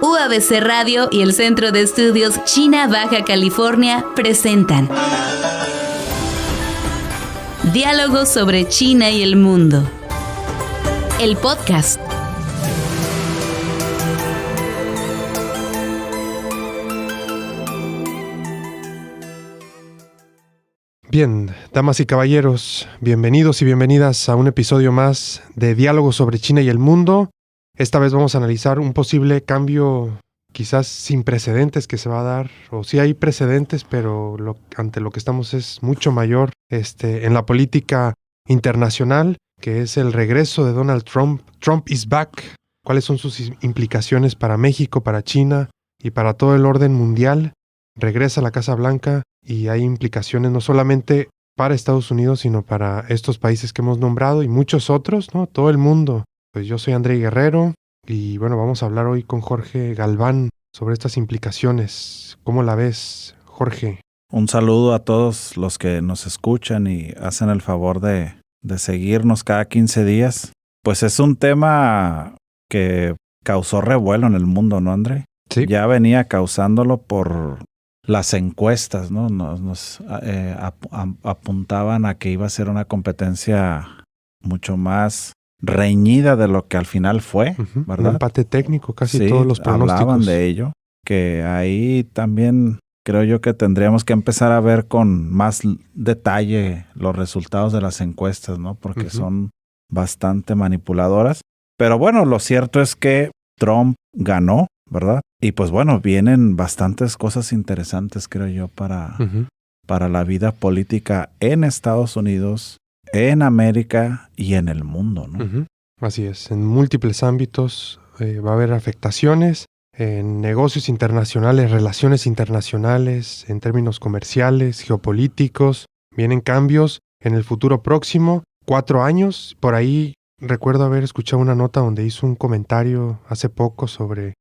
UABC Radio y el Centro de Estudios China Baja California presentan Diálogos sobre China y el mundo. El podcast. Bien, damas y caballeros, bienvenidos y bienvenidas a un episodio más de Diálogos sobre China y el mundo. Esta vez vamos a analizar un posible cambio quizás sin precedentes que se va a dar, o sí hay precedentes, pero ante lo que estamos es mucho mayor en la política internacional, que es el regreso de Donald Trump. Trump is back. ¿Cuáles son sus implicaciones para México, para China y para todo el orden mundial? Regresa a la Casa Blanca y hay implicaciones no solamente para Estados Unidos, sino para estos países que hemos nombrado y muchos otros, ¿no? Todo el mundo. Pues yo soy André Guerrero y bueno, vamos a hablar hoy con Jorge Galván sobre estas implicaciones. ¿Cómo la ves, Jorge? Un saludo a todos los que nos escuchan y hacen el favor de seguirnos cada 15 días. Pues es un tema que causó revuelo en el mundo, ¿no, André? Sí. Ya venía causándolo por las encuestas, ¿no? Nos apuntaban a que iba a ser una competencia mucho más reñida de lo que al final fue, ¿verdad? Un empate técnico, casi sí, todos los pronósticos. Hablaban de ello, que ahí también creo yo que tendríamos que empezar a ver con más detalle los resultados de las encuestas, ¿no? Porque son bastante manipuladoras. Pero bueno, lo cierto es que Trump ganó, ¿verdad? Y pues bueno, vienen bastantes cosas interesantes, creo yo, para la vida política en Estados Unidos, en América y en el mundo, ¿no? Así es, en múltiples ámbitos va a haber afectaciones en negocios internacionales, relaciones internacionales, en términos comerciales, geopolíticos. Vienen cambios en el futuro próximo, 4 años. Por ahí recuerdo haber escuchado una nota donde hizo un comentario hace poco sobre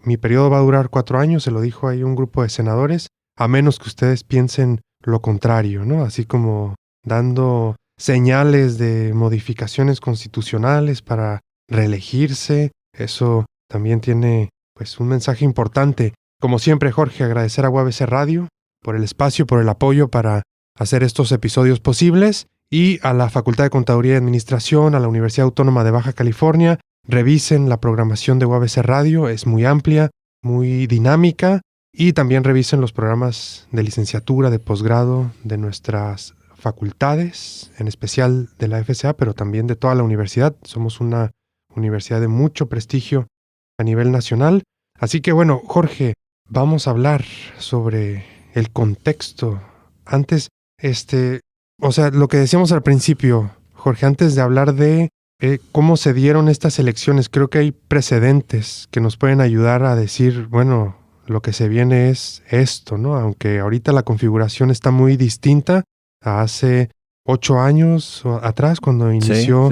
mi periodo va a durar 4 años, se lo dijo ahí un grupo de senadores, a menos que ustedes piensen lo contrario, ¿no? Así como dando señales de modificaciones constitucionales para reelegirse. Eso también tiene pues un mensaje importante. Como siempre, Jorge, agradecer a UABC Radio por el espacio, por el apoyo para hacer estos episodios posibles, y a la Facultad de Contaduría y Administración, a la Universidad Autónoma de Baja California. Revisen la programación de UABC Radio, es muy amplia, muy dinámica, y también revisen los programas de licenciatura, de posgrado de nuestras facultades, en especial de la FCA, pero también de toda la universidad. Somos una universidad de mucho prestigio a nivel nacional. Así que bueno, Jorge, vamos a hablar sobre el contexto. Antes, lo que decíamos al principio, Jorge, antes de hablar de cómo se dieron estas elecciones, creo que hay precedentes que nos pueden ayudar a decir, bueno, lo que se viene es esto, ¿no? Aunque ahorita la configuración está muy distinta a hace 8 años atrás, cuando inició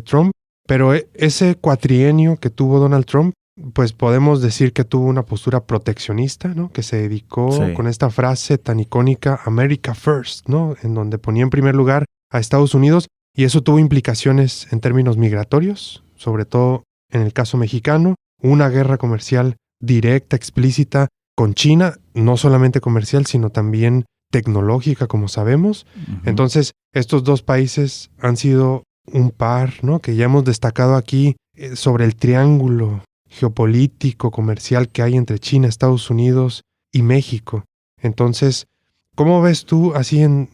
Trump. Pero ese cuatrienio que tuvo Donald Trump, pues podemos decir que tuvo una postura proteccionista, ¿no? Que se dedicó con esta frase tan icónica, America First, ¿no? En donde ponía en primer lugar a Estados Unidos. Y eso tuvo implicaciones en términos migratorios, sobre todo en el caso mexicano, una guerra comercial directa, explícita con China, no solamente comercial, sino también tecnológica, como sabemos. Entonces, estos dos países han sido un par, ¿no? Que ya hemos destacado aquí sobre el triángulo geopolítico, comercial que hay entre China, Estados Unidos y México. Entonces, ¿cómo ves tú, así en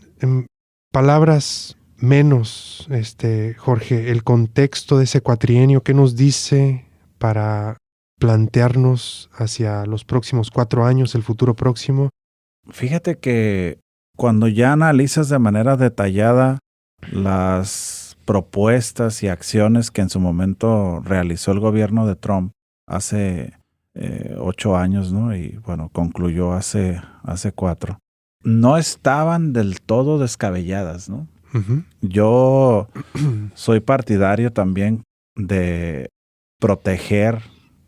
palabras menos, Jorge, el contexto de ese cuatrienio? ¿Qué nos dice para plantearnos hacia los próximos 4 años, el futuro próximo? Fíjate que cuando ya analizas de manera detallada las propuestas y acciones que en su momento realizó el gobierno de Trump hace 8 años, ¿no? Y bueno, concluyó hace 4. No estaban del todo descabelladas, ¿no? Yo soy partidario también de proteger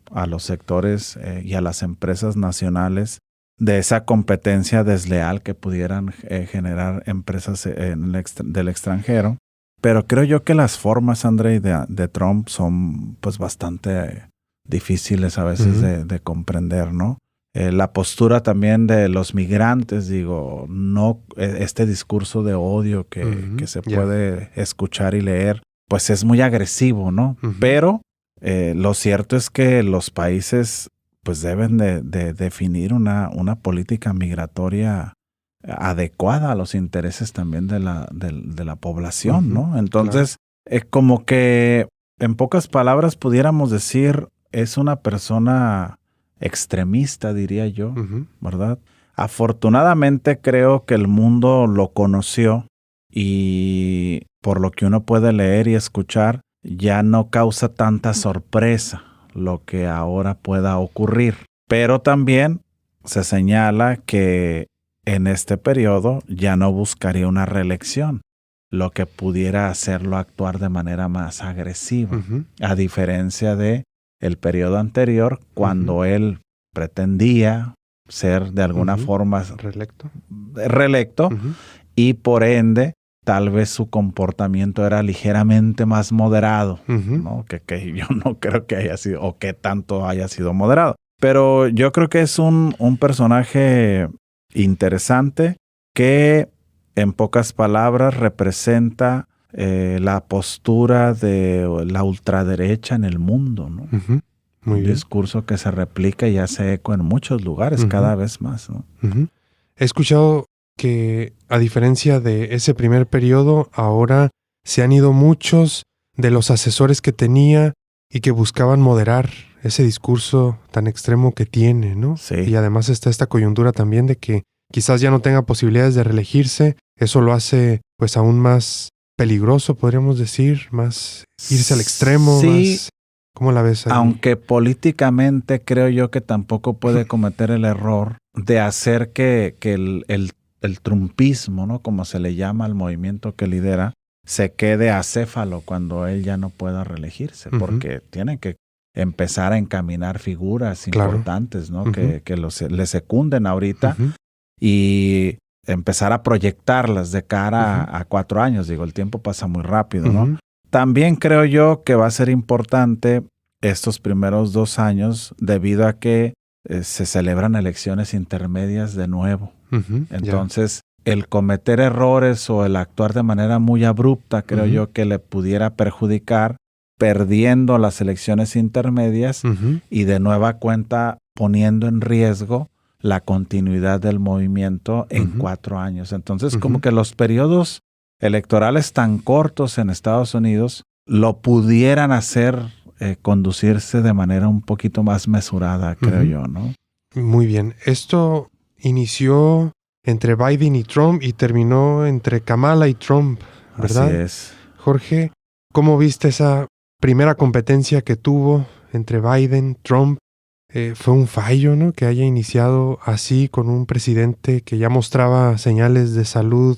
a los sectores y a las empresas nacionales de esa competencia desleal que pudieran generar empresas del extranjero. Pero creo yo que las formas, André, de Trump son pues bastante difíciles a veces de comprender, ¿no? La postura también de los migrantes, digo, no este discurso de odio que se puede escuchar y leer, pues es muy agresivo, ¿no? Pero lo cierto es que los países pues deben de definir una política migratoria adecuada a los intereses también de la población, ¿no? Entonces, como que en pocas palabras pudiéramos decir, es una persona extremista, diría yo, ¿verdad? Afortunadamente creo que el mundo lo conoció y por lo que uno puede leer y escuchar, ya no causa tanta sorpresa lo que ahora pueda ocurrir. Pero también se señala que en este periodo ya no buscaría una reelección, lo que pudiera hacerlo actuar de manera más agresiva, a diferencia de el periodo anterior, cuando él pretendía ser de alguna forma reelecto y por ende tal vez su comportamiento era ligeramente más moderado, ¿no? Que yo no creo que haya sido, o que tanto haya sido moderado. Pero yo creo que es un personaje interesante que en pocas palabras representa la postura de la ultraderecha en el mundo, ¿no? Muy un bien. discurso que se replica y hace eco en muchos lugares cada vez más, ¿no? He escuchado que a diferencia de ese primer periodo, ahora se han ido muchos de los asesores que tenía y que buscaban moderar ese discurso tan extremo que tiene, ¿no? Sí. Y además está esta coyuntura también de que quizás ya no tenga posibilidades de reelegirse. Eso lo hace pues aún más peligroso, podríamos decir, más irse al extremo, sí, más... ¿Cómo la ves ahí? Aunque políticamente creo yo que tampoco puede cometer el error de hacer que el trumpismo, ¿no? Como se le llama al movimiento que lidera, se quede acéfalo cuando él ya no pueda reelegirse, porque tienen que empezar a encaminar figuras importantes, ¿no? Que le secunden ahorita y empezar a proyectarlas de cara a 4 años. Digo, el tiempo pasa muy rápido, ¿no? También creo yo que va a ser importante estos primeros 2 años debido a que se celebran elecciones intermedias de nuevo. Entonces, el cometer errores o el actuar de manera muy abrupta, creo yo que le pudiera perjudicar perdiendo las elecciones intermedias y de nueva cuenta poniendo en riesgo la continuidad del movimiento en 4 años. Entonces, como que los periodos electorales tan cortos en Estados Unidos lo pudieran hacer conducirse de manera un poquito más mesurada, creo yo, ¿no? Muy bien. Esto inició entre Biden y Trump y terminó entre Kamala y Trump, ¿verdad? Así es. Jorge, ¿cómo viste esa primera competencia que tuvo entre Biden, Trump? Fue un fallo, ¿no? Que haya iniciado así con un presidente que ya mostraba señales de salud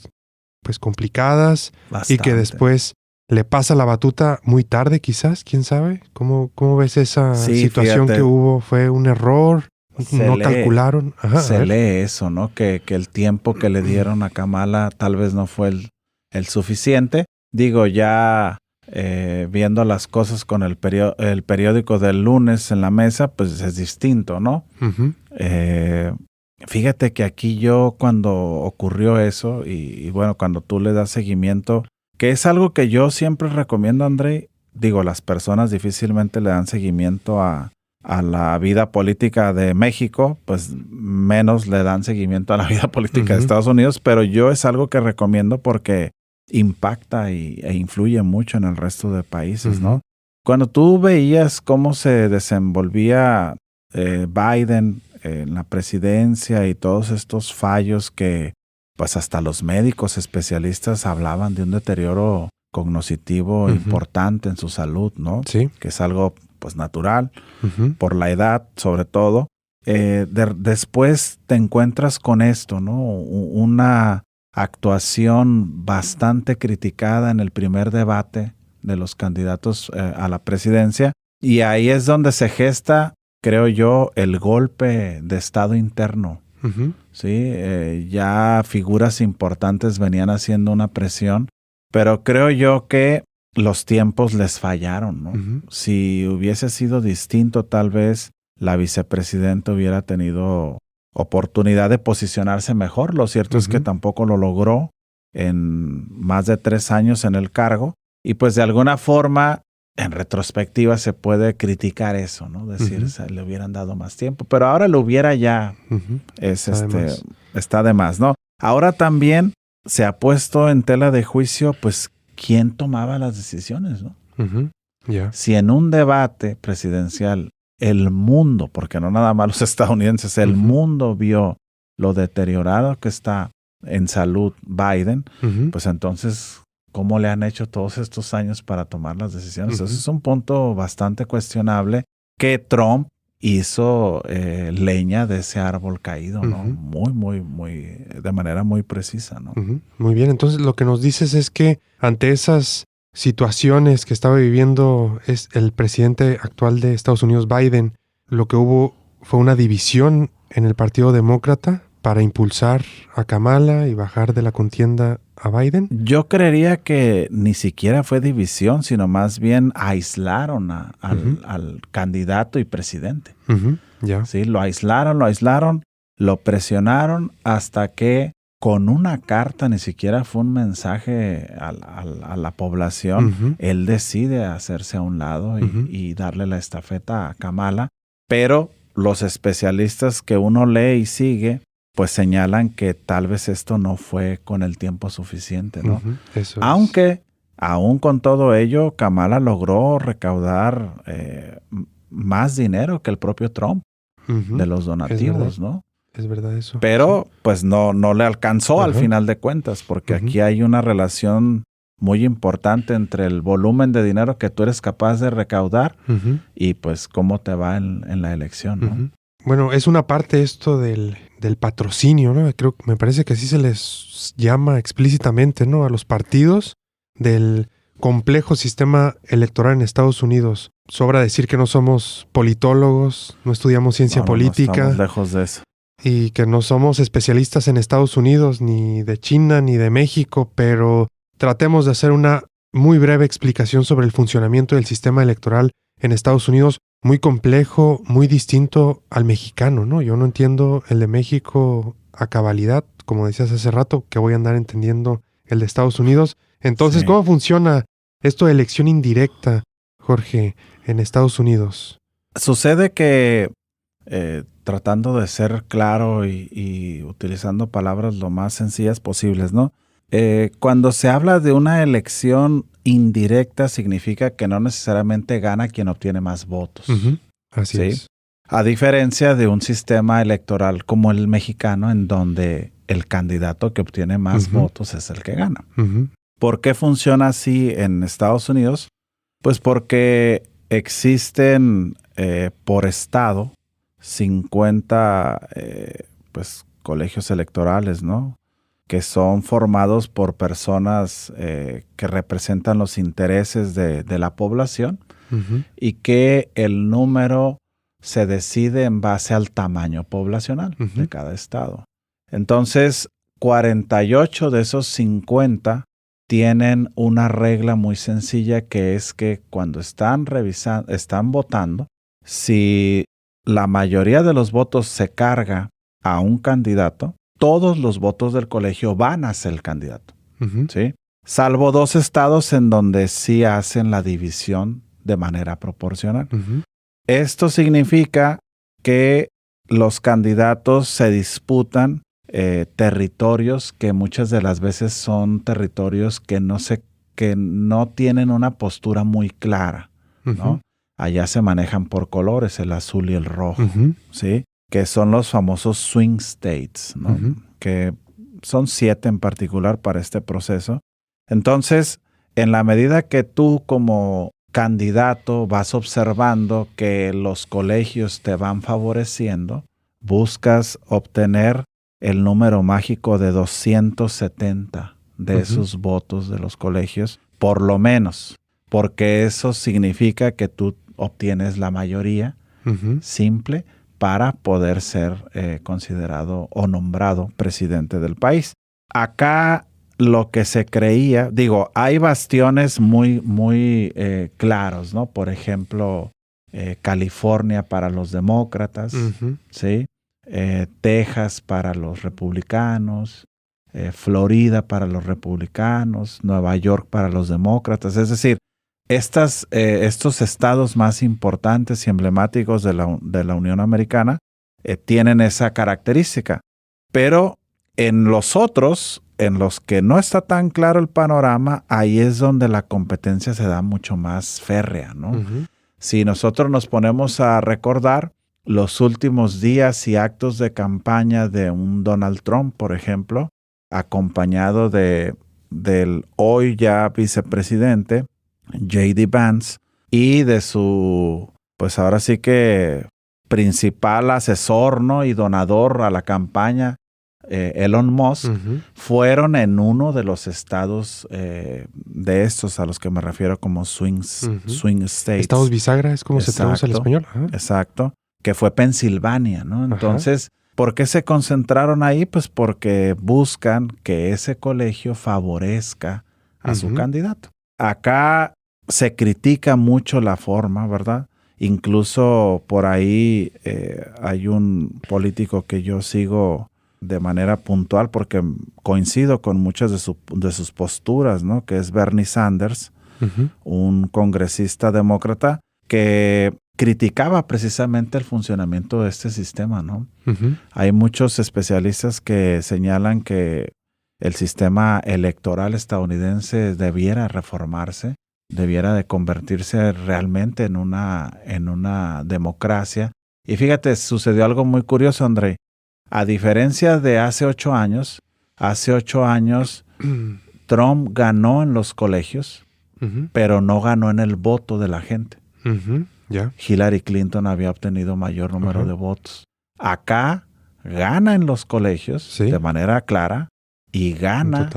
pues complicadas. Bastante. Y que después le pasa la batuta muy tarde quizás, ¿quién sabe? ¿Cómo ves esa situación que hubo? ¿Fue un error? ¿No calcularon? Se lee eso, ¿no? Que el tiempo que le dieron a Kamala tal vez no fue el suficiente. Digo, ya viendo las cosas con el periódico del lunes en la mesa, pues es distinto, ¿no? Fíjate que aquí yo cuando ocurrió eso y bueno, cuando tú le das seguimiento, que es algo que yo siempre recomiendo, André, digo, las personas difícilmente le dan seguimiento a la vida política de México, pues menos le dan seguimiento a la vida política de Estados Unidos, pero yo es algo que recomiendo porque impacta e influye mucho en el resto de países, ¿no? Cuando tú veías cómo se desenvolvía Biden en la presidencia y todos estos fallos que pues hasta los médicos especialistas hablaban de un deterioro cognitivo importante en su salud, ¿no? Sí. Que es algo pues natural, por la edad sobre todo. Después te encuentras con esto, ¿no? Una actuación bastante criticada en el primer debate de los candidatos a la presidencia y ahí es donde se gesta, creo yo, el golpe de estado interno. Sí, ya figuras importantes venían haciendo una presión, pero creo yo que los tiempos les fallaron, ¿no? Ujú. Si hubiese sido distinto, tal vez la vicepresidenta hubiera tenido oportunidad de posicionarse mejor. Lo cierto es que Ujú. tampoco lo logró en más de 3 años en el cargo. Y pues de alguna forma, en retrospectiva, se puede criticar eso, ¿no? Decir, Ujú. le hubieran dado más tiempo. Pero ahora lo hubiera ya Ujú. es Está de más. está de más, ¿no? Ahora también se ha puesto en tela de juicio, pues, quién tomaba las decisiones, ¿no? Ujú. Ya. Si en un debate presidencial el mundo, porque no nada más los estadounidenses, el Ujú. mundo vio lo deteriorado que está en salud Biden, Ujú. pues entonces, ¿cómo le han hecho todos estos años para tomar las decisiones? Ujú. Ese es un punto bastante cuestionable que Trump hizo leña de ese árbol caído, ¿no? Ujú. Muy, de manera muy precisa, ¿no? Ujú. Muy bien, entonces lo que nos dices es que ante esas situaciones que estaba viviendo es el presidente actual de Estados Unidos, Biden, lo que hubo fue una división en el Partido Demócrata para impulsar a Kamala y bajar de la contienda a Biden. Yo creería que ni siquiera fue división, sino más bien aislaron Ujú. al candidato y presidente. Ujú. Ya. ¿Sí? Lo aislaron, lo presionaron hasta que con una carta, ni siquiera fue un mensaje a la población, Ujú. él decide hacerse a un lado Ujú. y darle la estafeta a Kamala. Pero los especialistas que uno lee y sigue, pues señalan que tal vez esto no fue con el tiempo suficiente, ¿no? Ujú. Eso es. Aunque, aún con todo ello, Kamala logró recaudar más dinero que el propio Trump Ujú. de los Es verdad. donativos, ¿no? Es verdad eso. Pero pues no le alcanzó al Ajá. final de cuentas, porque Ujú. aquí hay una relación muy importante entre el volumen de dinero que tú eres capaz de recaudar Ujú. y pues cómo te va en la elección, ¿no? Ujú. Bueno, es una parte esto del patrocinio, ¿no? Me parece que así se les llama explícitamente, ¿no? A los partidos del complejo sistema electoral en Estados Unidos. Sobra decir que no somos politólogos, no estudiamos ciencia No política estamos lejos de eso. y que no somos especialistas en Estados Unidos, ni de China, ni de México, pero tratemos de hacer una muy breve explicación sobre el funcionamiento del sistema electoral en Estados Unidos, muy complejo, muy distinto al mexicano, ¿no? Yo no entiendo el de México a cabalidad, como decías hace rato, que voy a andar entendiendo el de Estados Unidos. Entonces, Sí. ¿cómo funciona esto de elección indirecta, Jorge, en Estados Unidos? Sucede que tratando de ser claro y utilizando palabras lo más sencillas posibles, ¿no? Cuando se habla de una elección indirecta, significa que no necesariamente gana quien obtiene más votos. Ujú. Así ¿sí? es. A diferencia de un sistema electoral como el mexicano, en donde el candidato que obtiene más Ujú. votos es el que gana. Ujú. ¿Por qué funciona así en Estados Unidos? Pues porque existen por estado 50 pues, colegios electorales, ¿no? Que son formados por personas que representan los intereses de la población Ujú. y que el número se decide en base al tamaño poblacional Ujú. de cada estado. Entonces, 48 de esos 50 tienen una regla muy sencilla, que es que cuando están votando, si la mayoría de los votos se carga a un candidato, todos los votos del colegio van hacia el candidato, Ujú. ¿sí? Salvo 2 estados en donde sí hacen la división de manera proporcional. Ujú. Esto significa que los candidatos se disputan territorios que muchas de las veces son territorios que no tienen una postura muy clara, ¿no? Ujú. Allá se manejan por colores, el azul y el rojo, Ujú. ¿sí? Que son los famosos swing states, ¿no? Ujú. Que son 7 en particular para este proceso. Entonces, en la medida que tú como candidato vas observando que los colegios te van favoreciendo, buscas obtener el número mágico de 270 de esos votos de los colegios, por lo menos, porque eso significa que tú obtienes la mayoría Ujú. simple para poder ser considerado o nombrado presidente del país. Acá lo que se creía, digo, hay bastiones muy, muy claros, ¿no? Por ejemplo, California para los demócratas, ¿sí? Texas para los republicanos, Florida para los republicanos, Nueva York para los demócratas. Es decir, estos estados más importantes y emblemáticos de la Unión Americana tienen esa característica. Pero en los otros, en los que no está tan claro el panorama, ahí es donde la competencia se da mucho más férrea, ¿no? Si nosotros nos ponemos a recordar los últimos días y actos de campaña de un Donald Trump, por ejemplo, acompañado del hoy ya vicepresidente J.D. Vance y de su, pues ahora sí que principal asesor, ¿no? Y donador a la campaña, Elon Musk, fueron en uno de los estados de estos a los que me refiero como swing states. Estados bisagra es como se traduce al español. Exacto, que fue Pensilvania, ¿no? Entonces, ¿por qué se concentraron ahí? Pues porque buscan que ese colegio favorezca a su candidato. Acá se critica mucho la forma, ¿verdad? Incluso por ahí hay un político que yo sigo de manera puntual porque coincido con muchas de sus posturas, ¿no? Que es Bernie Sanders, un congresista demócrata que criticaba precisamente el funcionamiento de este sistema, ¿no? Hay muchos especialistas que señalan que el sistema electoral estadounidense debiera reformarse, debiera de convertirse realmente en una democracia. Y fíjate, sucedió algo muy curioso, André. A diferencia de hace 8 años, Trump ganó en los colegios, pero no ganó en el voto de la gente. Hillary Clinton había obtenido mayor número de votos. Acá gana en los colegios de manera clara y gana,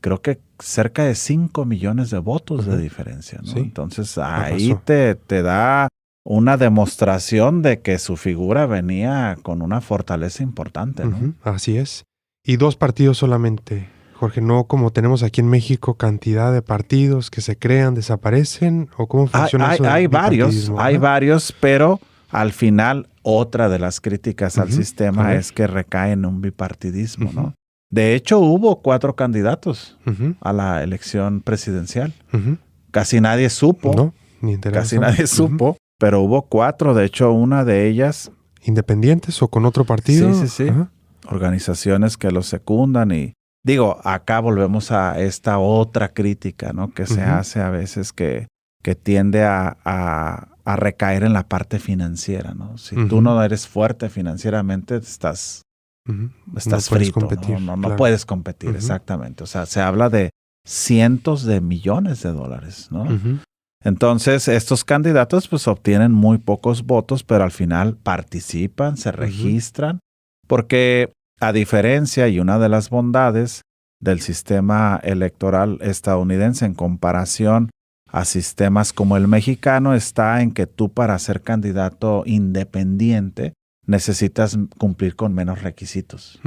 creo que cerca de 5 millones de votos de diferencia, ¿no? Entonces ahí te da una demostración de que su figura venía con una fortaleza importante, ¿no? Así es. Y 2 partidos solamente, Jorge, no como tenemos aquí en México cantidad de partidos que se crean, desaparecen, ¿o cómo funciona eso? Hay varios, pero al final otra de las críticas al sistema es que recae en un bipartidismo, ¿no? De hecho, hubo 4 candidatos a la elección presidencial. Casi nadie supo. No, ni interesa. Casi nadie supo, pero hubo 4. De hecho, una de ellas... ¿Independientes o con otro partido? Sí. Organizaciones que los secundan y... Digo, acá volvemos a esta otra crítica, ¿no? Que se hace a veces que tiende a recaer en la parte financiera, ¿no? Si tú no eres fuerte financieramente, estás frito, no puedes competir, exactamente. O sea, se habla de cientos de millones de dólares, ¿no? Entonces, estos candidatos pues obtienen muy pocos votos, pero al final participan, se registran, porque a diferencia y una de las bondades del sistema electoral estadounidense en comparación a sistemas como el mexicano está en que tú para ser candidato independiente necesitas cumplir con menos requisitos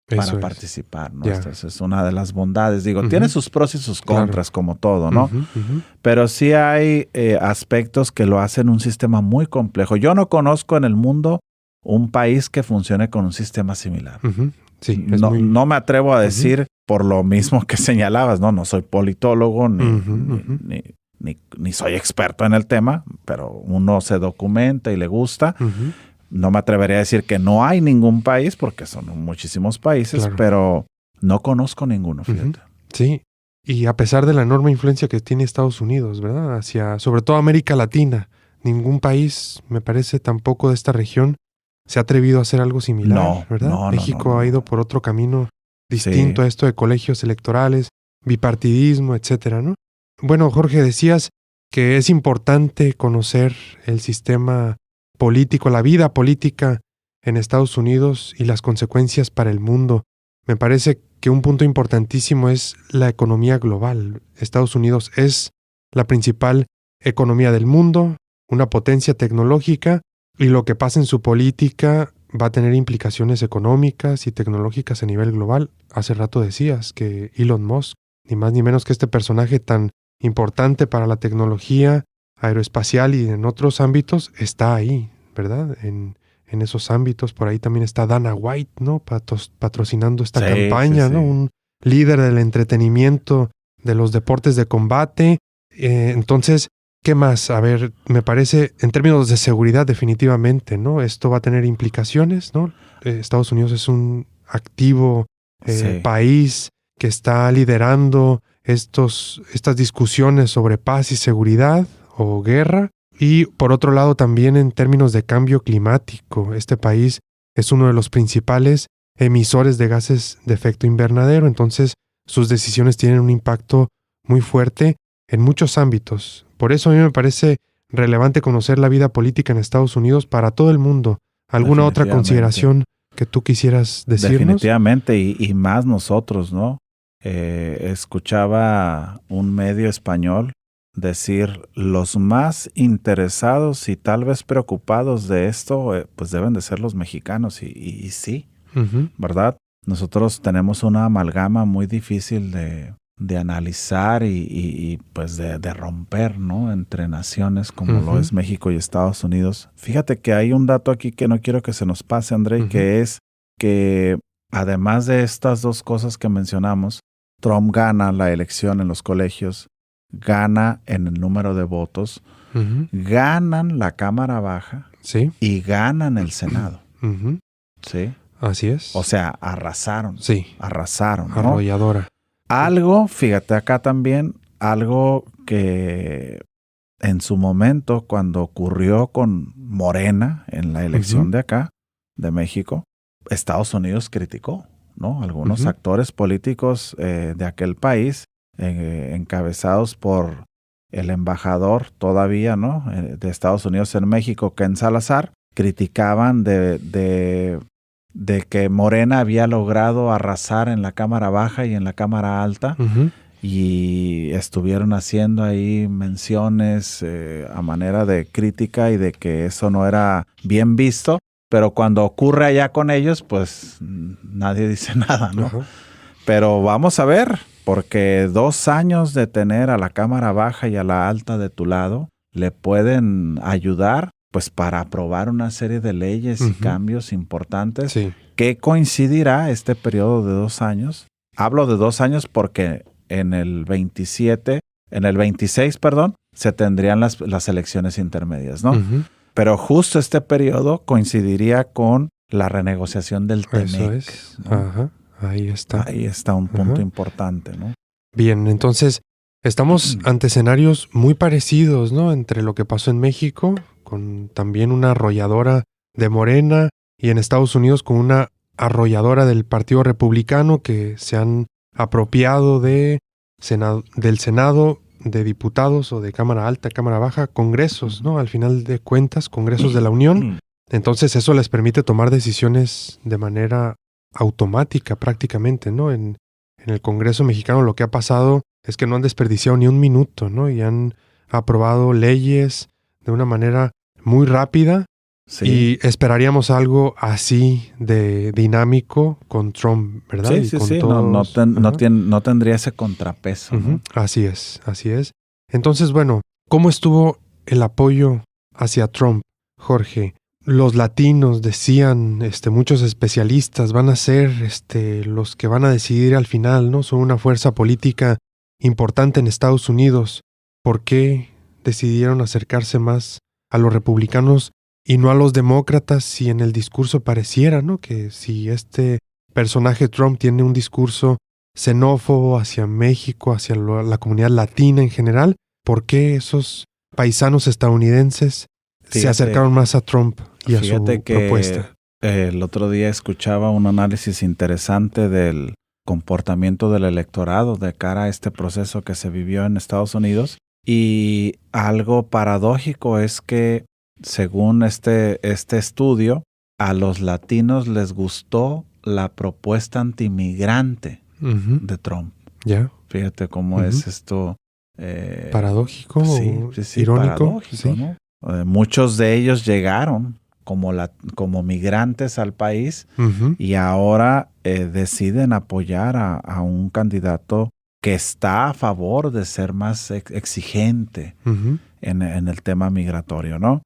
para participar, ¿no? Esta es una de las bondades. Digo, tiene sus pros y sus contras como todo, ¿no? Pero sí hay aspectos que lo hacen un sistema muy complejo. Yo no conozco en el mundo un país que funcione con un sistema similar. Sí, no me atrevo a decir por lo mismo que señalabas, no soy politólogo ni soy experto en el tema, pero uno se documenta y le gusta. No me atrevería a decir que no hay ningún país, porque son muchísimos países, pero no conozco ninguno, fíjate. Sí, y a pesar de la enorme influencia que tiene Estados Unidos, ¿verdad? Hacia, sobre todo América Latina, ningún país, me parece, tampoco de esta región, se ha atrevido a hacer algo similar, ¿verdad? México ha ido por otro camino distinto a esto de colegios electorales, bipartidismo, etcétera, ¿no? Bueno, Jorge, decías que es importante conocer el sistema político, la vida política en Estados Unidos y las consecuencias para el mundo. Me parece que un punto importantísimo es la economía global. Estados Unidos es la principal economía del mundo, una potencia tecnológica, y lo que pasa en su política va a tener implicaciones económicas y tecnológicas a nivel global. Hace rato decías que Elon Musk, ni más ni menos que este personaje tan importante para la tecnología aeroespacial y en otros ámbitos, está ahí, ¿verdad? En esos ámbitos. Por ahí también está Dana White, ¿no? Patrocinando esta campaña, ¿no? Un líder del entretenimiento, de los deportes de combate. Entonces, ¿qué más? A ver, me parece, en términos de seguridad, definitivamente, ¿no? Esto va a tener implicaciones, ¿no? Estados Unidos es un activo país que está liderando estas discusiones sobre paz y seguridad o guerra. Y por otro lado, también en términos de cambio climático, este país es uno de los principales emisores de gases de efecto invernadero. Entonces, sus decisiones tienen un impacto muy fuerte en muchos ámbitos. Por eso a mí me parece relevante conocer la vida política en Estados Unidos para todo el mundo. ¿Alguna otra consideración que tú quisieras decirnos? Definitivamente, y más nosotros, ¿no? Escuchaba un medio español decir, los más interesados y tal vez preocupados de esto, pues deben de ser los mexicanos, y sí, ¿verdad? Nosotros tenemos una amalgama muy difícil de analizar y pues de romper, ¿no? Entre naciones como lo es México y Estados Unidos. Fíjate que hay un dato aquí que no quiero que se nos pase, André, que es que además de estas dos cosas que mencionamos, Trump gana la elección en los colegios, gana en el número de votos, ganan la Cámara Baja y ganan el Senado. ¿Sí? Así es. O sea, arrasaron. Sí. Arrasaron, ¿no? Arrolladora. Algo, fíjate acá también, algo que en su momento, cuando ocurrió con Morena en la elección de acá, de México, Estados Unidos criticó, ¿no? Algunos actores políticos de aquel país, encabezados por el embajador todavía, ¿no? De Estados Unidos en México, Ken Salazar, criticaban de que Morena había logrado arrasar en la Cámara Baja y en la Cámara Alta, y estuvieron haciendo ahí menciones a manera de crítica y de que eso no era bien visto, pero cuando ocurre allá con ellos, pues nadie dice nada, ¿no? Pero vamos a ver, porque 2 años de tener a la Cámara Baja y a la Alta de tu lado le pueden ayudar pues para aprobar una serie de leyes y cambios importantes que coincidirá este periodo de 2 años. Hablo de 2 años porque en el 26, se tendrían las elecciones intermedias, ¿no? Pero justo este periodo coincidiría con la renegociación del TEMEC. Eso es. ¿No? Ahí está. Ahí está un punto importante, ¿no? Bien, entonces estamos ante escenarios muy parecidos, ¿no? Entre lo que pasó en México, con también una arrolladora de Morena, y en Estados Unidos con una arrolladora del Partido Republicano, que se han apropiado del Senado, de diputados o de Cámara Alta, Cámara Baja, congresos, ¿no? Al final de cuentas, congresos de la Unión. Entonces eso les permite tomar decisiones de manera automática prácticamente, ¿no? En el Congreso mexicano lo que ha pasado es que no han desperdiciado ni un minuto, ¿no? Y han aprobado leyes de una manera muy rápida. Y esperaríamos algo así de dinámico con Trump, ¿verdad? Sí. No tendría ese contrapeso, ¿no? Así es. Entonces, bueno, ¿cómo estuvo el apoyo hacia Trump, Jorge? Los latinos, decían muchos especialistas, van a ser los que van a decidir al final, ¿no? Son una fuerza política importante en Estados Unidos. ¿Por qué decidieron acercarse más a los republicanos y no a los demócratas, si en el discurso pareciera, ¿no? Que si este personaje Trump tiene un discurso xenófobo hacia México, hacia la comunidad latina en general, ¿por qué esos paisanos estadounidenses se acercaron más a Trump y a su propuesta? El otro día escuchaba un análisis interesante del comportamiento del electorado de cara a este proceso que se vivió en Estados Unidos, y algo paradójico es que según este estudio, a los latinos les gustó la propuesta antimigrante de Trump. Ya. Fíjate cómo es esto. Paradójico, sí, irónico. Paradójico, ¿no? Muchos de ellos llegaron como migrantes al país, Ujú. y ahora deciden apoyar a un candidato que está a favor de ser más exigente Ujú. en el tema migratorio, ¿no?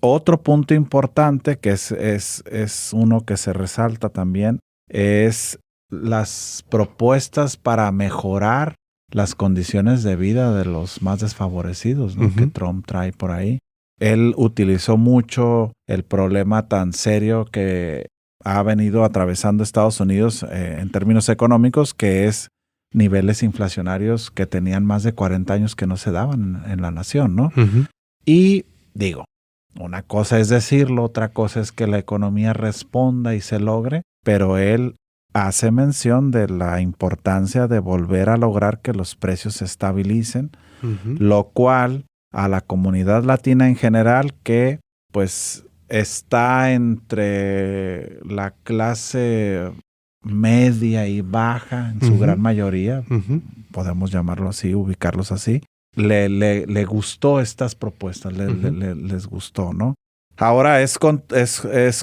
Otro punto importante que es uno que se resalta también es las propuestas para mejorar las condiciones de vida de los más desfavorecidos, ¿no? Ujú. Que Trump trae por ahí. Él utilizó mucho el problema tan serio que ha venido atravesando Estados Unidos en términos económicos, que es niveles inflacionarios que tenían más de 40 años que no se daban en la nación, ¿no? Ujú. Y digo, una cosa es decirlo, otra cosa es que la economía responda y se logre, pero él hace mención de la importancia de volver a lograr que los precios se estabilicen, Ujú. lo cual a la comunidad latina en general, que pues está entre la clase media y baja en su Ujú. gran mayoría, Ujú. podemos llamarlo así, ubicarlos así, le gustó estas propuestas, Ujú. les gustó, ¿no? Ahora es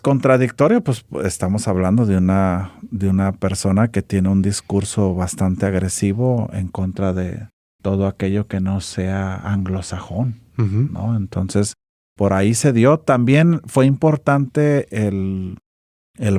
contradictorio, pues estamos hablando de una persona que tiene un discurso bastante agresivo en contra de todo aquello que no sea anglosajón, Ujú. ¿no? Entonces, por ahí se dio. También fue importante el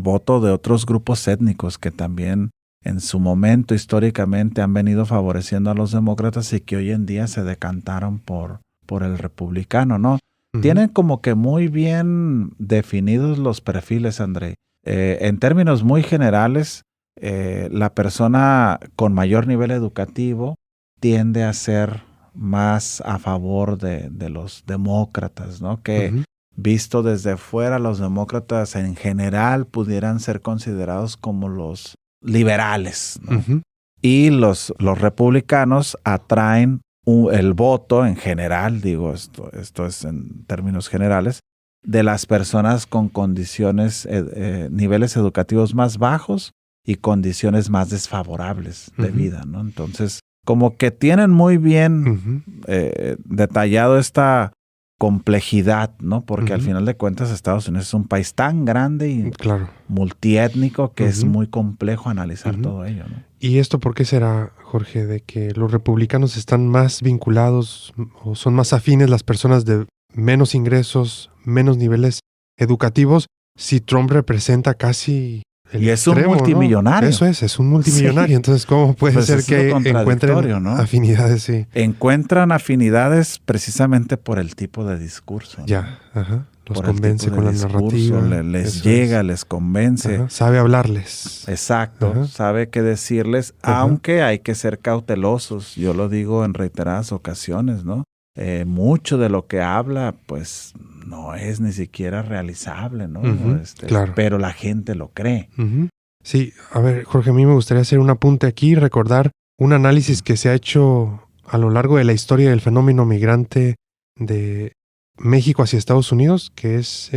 voto de otros grupos étnicos que también en su momento históricamente han venido favoreciendo a los demócratas y que hoy en día se decantaron por el republicano, ¿no? Ujú. Tienen como que muy bien definidos los perfiles, André. En términos muy generales, la persona con mayor nivel educativo tiende a ser más a favor de los demócratas, ¿no? Que Ujú. visto desde fuera, los demócratas en general pudieran ser considerados como los liberales, ¿no? Ujú. Y los republicanos atraen el voto en general, digo, esto es en términos generales, de las personas con condiciones, niveles educativos más bajos y condiciones más desfavorables de Ujú. vida, ¿no? Entonces, como que tienen muy bien Ujú. detallado esta complejidad, ¿no? Porque al Ujú. final de cuentas Estados Unidos es un país tan grande y Claro. multiétnico que es Ujú. muy complejo analizar Ujú. todo ello, ¿no? ¿Y esto por qué será, Jorge, de que los republicanos están más vinculados o son más afines las personas de menos ingresos, menos niveles educativos, si Trump representa casi el Y es un extremo, ¿no? multimillonario. Eso es un multimillonario. Sí. Entonces, ¿cómo puede Pues ser es lo que encuentren contradictorio, ¿no? afinidades? Sí. Encuentran afinidades precisamente por el tipo de discurso, ¿no? Ya, ajá. Los Por el convence tipo de con la discurso, narrativa. les Eso llega, es. les convence. Ajá. Sabe hablarles. Exacto, Ajá. sabe qué decirles, Ajá. aunque hay que ser cautelosos. Yo lo digo en reiteradas ocasiones, ¿no? Mucho de lo que habla, pues, no es ni siquiera realizable, ¿no? Ujú. Claro. Pero la gente lo cree. Ujú. Sí, a ver, Jorge, a mí me gustaría hacer un apunte aquí y recordar un análisis que se ha hecho a lo largo de la historia del fenómeno migrante de México hacia Estados Unidos, que es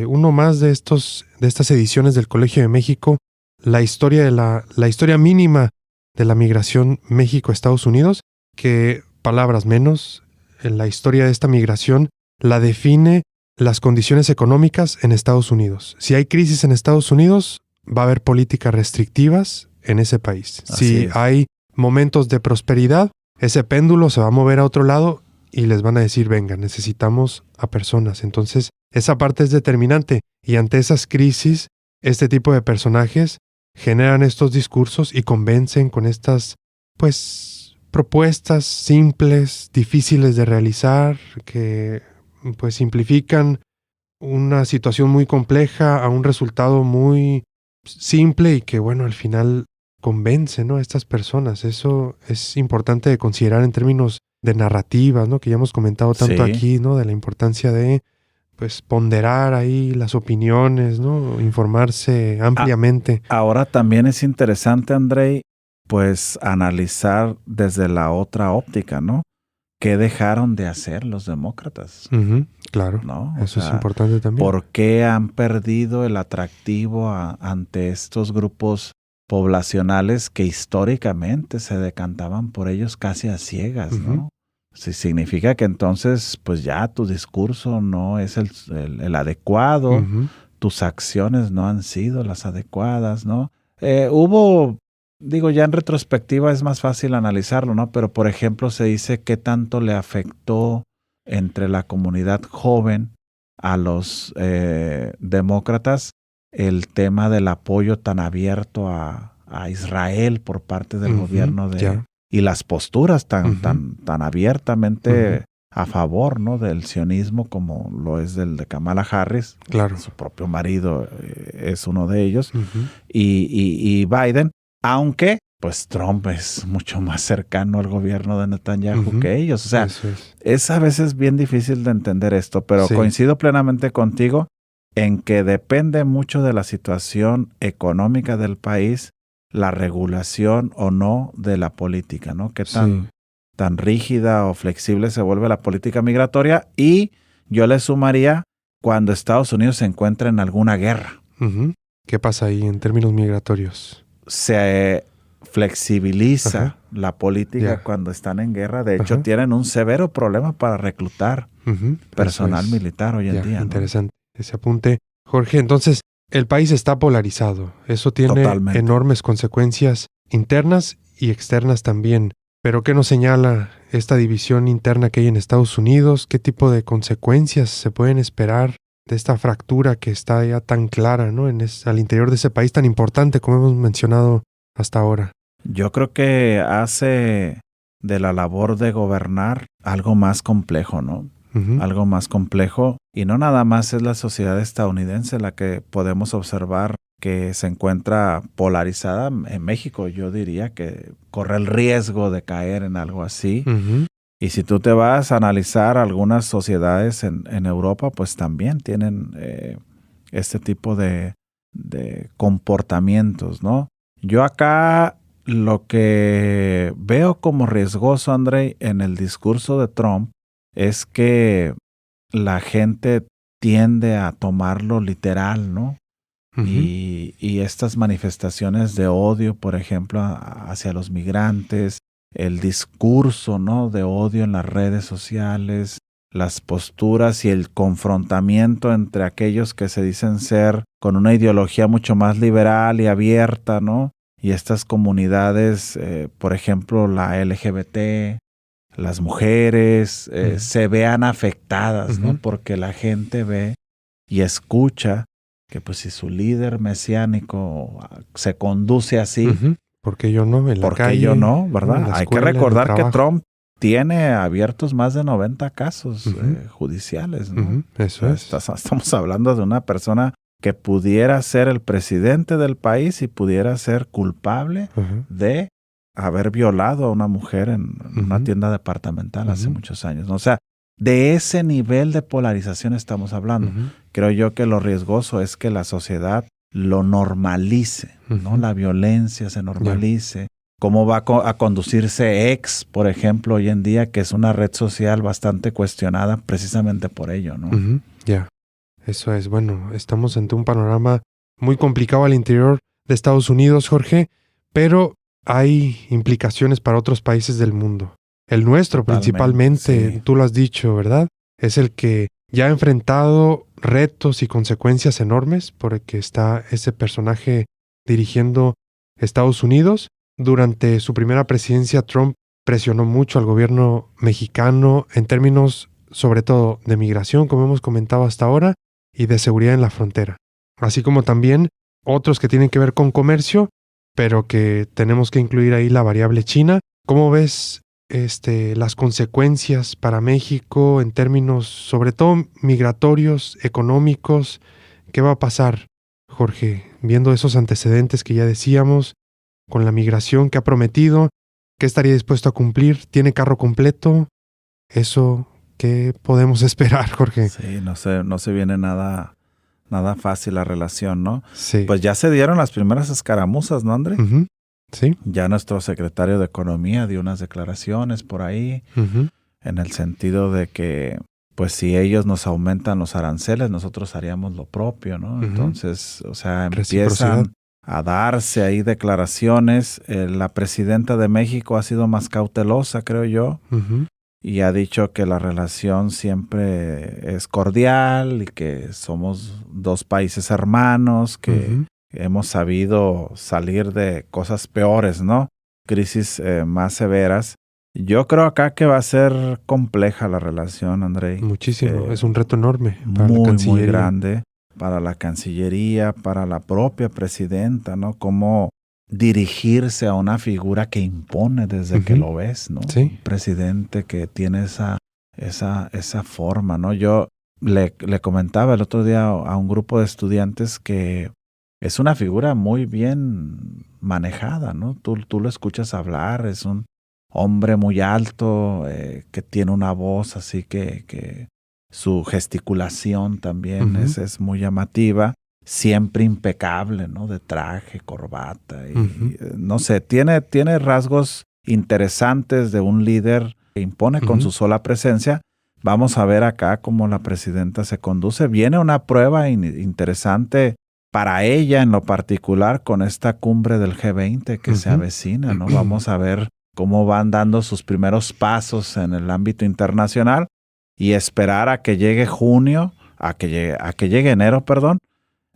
uno más de estas ediciones del Colegio de México, la historia la historia mínima de la migración México-Estados Unidos, que palabras menos, la historia de esta migración la define las condiciones económicas en Estados Unidos. Si hay crisis en Estados Unidos, va a haber políticas restrictivas en ese país. Así Si es. hay momentos de prosperidad, ese péndulo se va a mover a otro lado y les van a decir, venga, necesitamos a personas. Entonces, esa parte es determinante. Y ante esas crisis, este tipo de personajes generan estos discursos y convencen con estas, pues, propuestas simples, difíciles de realizar, que, pues, simplifican una situación muy compleja a un resultado muy simple y que, bueno, al final convence, ¿no?, a estas personas. Eso es importante de considerar en términos de narrativas, ¿no?, que ya hemos comentado tanto Sí. aquí, ¿no?, de la importancia de, pues, ponderar ahí las opiniones, ¿no?, informarse ampliamente. Ahora también es interesante, Andrei, pues analizar desde la otra óptica, ¿no? ¿Qué dejaron de hacer los demócratas? Ujú, claro, ¿No? O eso es sea, importante también. ¿por qué han perdido el atractivo ante estos grupos poblacionales que históricamente se decantaban por ellos casi a ciegas, ¿no? Ujú. Sí, significa que entonces, pues ya tu discurso no es el adecuado, Ujú. tus acciones no han sido las adecuadas, ¿no? Hubo, digo, ya en retrospectiva es más fácil analizarlo, ¿no? Pero, por ejemplo, se dice qué tanto le afectó entre la comunidad joven a los demócratas el tema del apoyo tan abierto a Israel por parte del Ujú, gobierno ya. y las posturas Ujú. tan abiertamente Ujú. a favor, ¿no? del sionismo como lo es del de Kamala Harris. Claro. Su propio marido es uno de ellos. Ujú. Y Biden, aunque pues Trump es mucho más cercano al gobierno de Netanyahu Ujú. que ellos. O sea, Eso es. es a veces bien difícil de entender esto, pero Sí. coincido plenamente contigo en que depende mucho de la situación económica del país, la regulación o no de la política, ¿no? Qué Sí. tan rígida o flexible se vuelve la política migratoria, y yo le sumaría cuando Estados Unidos se encuentra en alguna guerra. Ujú. ¿Qué pasa ahí en términos migratorios? Se flexibiliza Ajá. la política Ya. cuando están en guerra. De hecho, Ajá. tienen un severo problema para reclutar Ujú. personal Eso es. militar hoy en Ya, día, ¿no? interesante ese apunte. Jorge, entonces, el país está polarizado. Eso tiene Totalmente. enormes consecuencias internas y externas también. Pero ¿qué nos señala esta división interna que hay en Estados Unidos? ¿Qué tipo de consecuencias se pueden esperar de esta fractura que está ya tan clara, ¿no? Al interior de ese país tan importante como hemos mencionado hasta ahora? Yo creo que hace de la labor de gobernar algo más complejo, ¿no? Ujú. Algo más complejo, y no nada más es la sociedad estadounidense la que podemos observar que se encuentra polarizada. En México yo diría que corre el riesgo de caer en algo así. Ujú. Y si tú te vas a analizar algunas sociedades en Europa, pues también tienen este tipo de comportamientos, ¿no? Yo acá lo que veo como riesgoso, Andrei, en el discurso de Trump es que la gente tiende a tomarlo literal, ¿no? Ujú. Y estas manifestaciones de odio, por ejemplo, hacia los migrantes, el discurso, ¿no? de odio en las redes sociales, las posturas y el confrontamiento entre aquellos que se dicen ser con una ideología mucho más liberal y abierta, ¿no? Y estas comunidades, por ejemplo, la LGBT, las mujeres, Ujú. se vean afectadas, ¿no? Ujú. Porque la gente ve y escucha que pues si su líder mesiánico se conduce así, Ujú. ¿Por qué yo no? En la ¿por qué calle, yo no? en ¿Verdad? la Hay que escuela, en el recordar que trabajo. Trump tiene abiertos más de 90 casos Ujú. judiciales, ¿no? Ujú. O Eso sea, es. estamos hablando de una persona que pudiera ser el presidente del país y pudiera ser culpable Ujú. de haber violado a una mujer en una Ujú. tienda departamental hace Ujú. muchos años, ¿no? O sea, de ese nivel de polarización estamos hablando. Ujú. Creo yo que lo riesgoso es que la sociedad lo normalice, ¿no? Ujú. La violencia se normalice. ¿Cómo va a conducirse X, por ejemplo, hoy en día, que es una red social bastante cuestionada precisamente por ello, ¿no? Ujú. Ya. Eso es. Bueno, estamos ante un panorama muy complicado al interior de Estados Unidos, Jorge, pero hay implicaciones para otros países del mundo. El nuestro Totalmente, principalmente, sí. tú lo has dicho, ¿verdad? Es el que ya ha enfrentado retos y consecuencias enormes porque está ese personaje dirigiendo Estados Unidos. Durante su primera presidencia, Trump presionó mucho al gobierno mexicano en términos sobre todo de migración, como hemos comentado hasta ahora, y de seguridad en la frontera, así como también otros que tienen que ver con comercio, pero que tenemos que incluir ahí la variable China. ¿Cómo ves las consecuencias para México en términos sobre todo migratorios, económicos? ¿Qué va a pasar, Jorge, viendo esos antecedentes que ya decíamos, con la migración que ha prometido? ¿Qué estaría dispuesto a cumplir? ¿Tiene carro completo? Eso, ¿qué podemos esperar, Jorge? Sí, no se viene nada fácil la relación, ¿no? Sí. Pues ya se dieron las primeras escaramuzas, ¿no, André? Ujú. Sí. Ya nuestro secretario de Economía dio unas declaraciones por ahí, Ujú. en el sentido de que, pues si ellos nos aumentan los aranceles, nosotros haríamos lo propio, ¿no? Ujú. Entonces, o sea, Reciprocidad. empiezan a darse ahí declaraciones. La presidenta de México ha sido más cautelosa, creo yo. Ujú. y ha dicho que la relación siempre es cordial y que somos dos países hermanos, que hemos sabido salir de cosas peores, ¿no? Crisis más severas. Yo creo acá que va a ser compleja la relación, Andrei. Muchísimo, es un reto enorme para la Muy Cancillería. grande para la Cancillería, para la propia presidenta, ¿no? Cómo dirigirse a una figura que impone desde que lo ves, ¿no? Sí. Un presidente que tiene esa forma, ¿no? Yo le comentaba el otro día a un grupo de estudiantes que es una figura muy bien manejada, ¿no? Tú lo escuchas hablar, es un hombre muy alto, que tiene una voz así que su gesticulación también es muy llamativa, siempre impecable, ¿no? De traje, corbata, y no sé, tiene rasgos interesantes de un líder que impone con su sola presencia. Vamos a ver acá cómo la presidenta se conduce. Viene una prueba interesante para ella en lo particular con esta cumbre del G20 que se avecina, ¿no? Vamos a ver cómo van dando sus primeros pasos en el ámbito internacional y esperar a que llegue junio, a que llegue enero,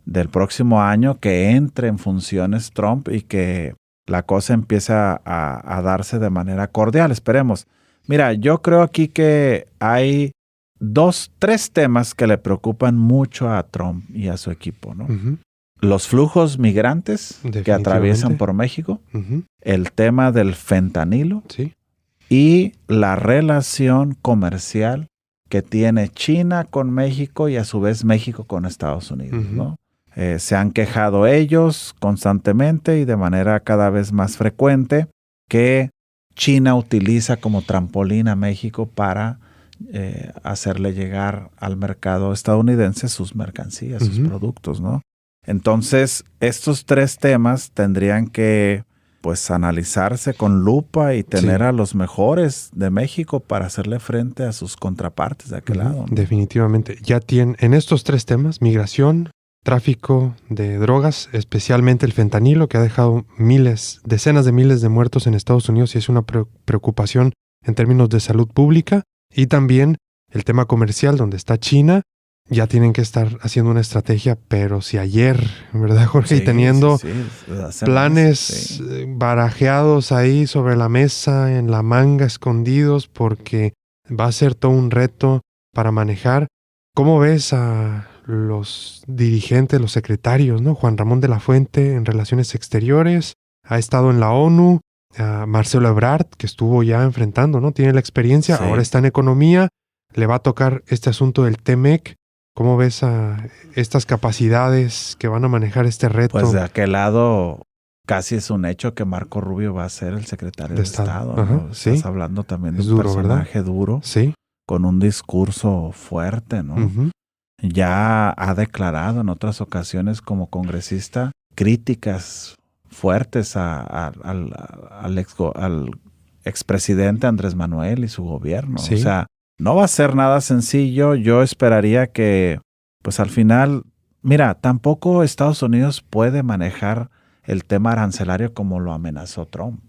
del próximo año, que entre en funciones Trump y que la cosa empiece a darse de manera cordial. Esperemos. Mira, yo creo aquí que hay 3 temas que le preocupan mucho a Trump y a su equipo, ¿no? Los flujos migrantes que atraviesan por México, el tema del fentanilo y la relación comercial que tiene China con México y a su vez México con Estados Unidos, ¿no? Se han quejado ellos constantemente y de manera cada vez más frecuente que China utiliza como trampolín a México para hacerle llegar al mercado estadounidense sus mercancías, sus productos, ¿no? Entonces, estos 3 temas tendrían que, pues, analizarse con lupa y tener a los mejores de México para hacerle frente a sus contrapartes de aquel lado, ¿no? Definitivamente. Ya en estos 3 temas, migración, tráfico de drogas, especialmente el fentanilo, que ha dejado decenas de miles de muertos en Estados Unidos y es una preocupación en términos de salud pública, y también el tema comercial, donde está China. Ya tienen que estar haciendo una estrategia, pero si ayer, ¿verdad, Jorge? Y teniendo planes barajeados ahí sobre la mesa, en la manga, escondidos, porque va a ser todo un reto para manejar. ¿Cómo ves a los dirigentes, los secretarios, ¿no? Juan Ramón de la Fuente en Relaciones Exteriores, ha estado en la ONU, a Marcelo Ebrard, que estuvo ya enfrentando, ¿no? Tiene la experiencia, ahora está en Economía, le va a tocar este asunto del TEMEC. ¿Cómo ves a estas capacidades que van a manejar este reto? Pues de aquel lado casi es un hecho que Marco Rubio va a ser el secretario de Estado. ¿No? Estás hablando también de un personaje duro, con un discurso fuerte, ¿no? Ya ha declarado en otras ocasiones como congresista críticas fuertes al expresidente Andrés Manuel y su gobierno. O sea, no va a ser nada sencillo. Yo esperaría que, pues al final, mira, tampoco Estados Unidos puede manejar el tema arancelario como lo amenazó Trump,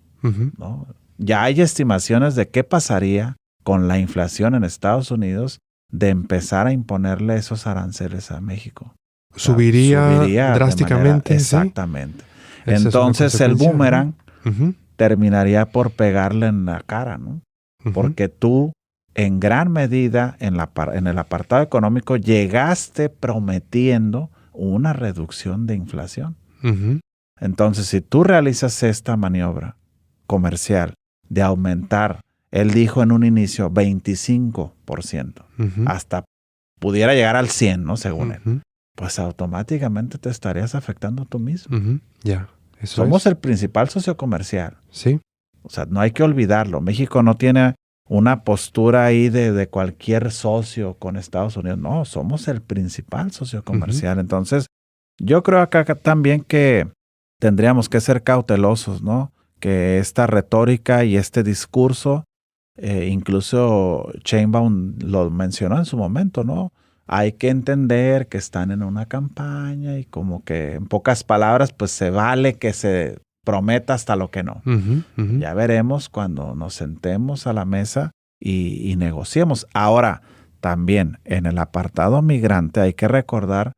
¿no? Ya hay estimaciones de qué pasaría con la inflación en Estados Unidos de empezar a imponerle esos aranceles a México. Subiría drásticamente. Exactamente. Entonces el boomerang terminaría por pegarle en la cara, ¿no? Porque tú, en gran medida, en el apartado económico, llegaste prometiendo una reducción de inflación. Entonces, si tú realizas esta maniobra comercial de aumentar, él dijo en un inicio 25%, hasta pudiera llegar al 100%, ¿no? Según él. Pues automáticamente te estarías afectando tú mismo. Somos el principal socio comercial. O sea, no hay que olvidarlo. México no tiene una postura ahí de cualquier socio con Estados Unidos. No, somos el principal socio comercial. Entonces, yo creo acá también que tendríamos que ser cautelosos, ¿no? Que esta retórica y este discurso, incluso Sheinbaum lo mencionó en su momento, ¿no? Hay que entender que están en una campaña y como que en pocas palabras, pues se vale que se prometa hasta lo que no. Ya veremos cuando nos sentemos a la mesa y negociemos. Ahora, también en el apartado migrante hay que recordar